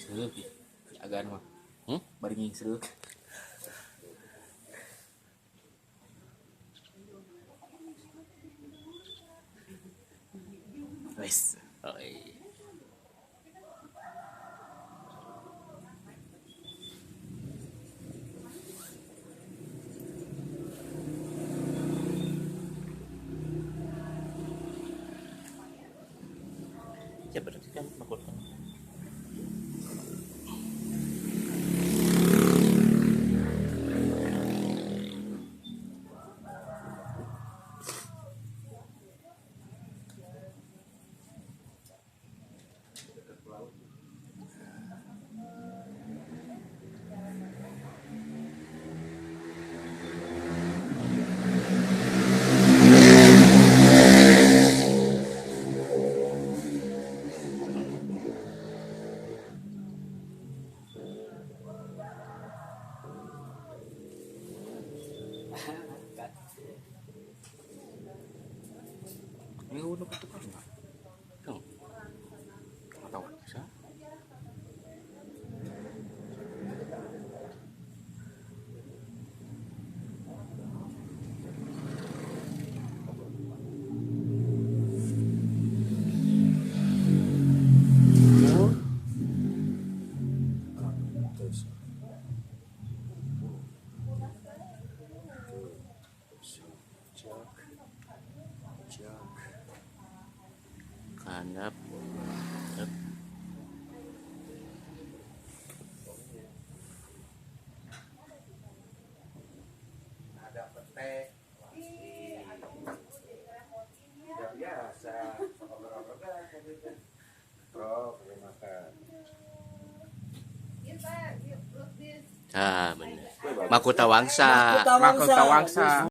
seuk agan mah. Bari nging seuk. Wes. Oh iya. Ya berarti kan mahkota. Ini udah ketukar nggak? Tuh, nggak tahu bisa. Handap. Ada petek udah biasa pengen makan. Ah, bener. Mahkota Wangsa. Mahkota Wangsa.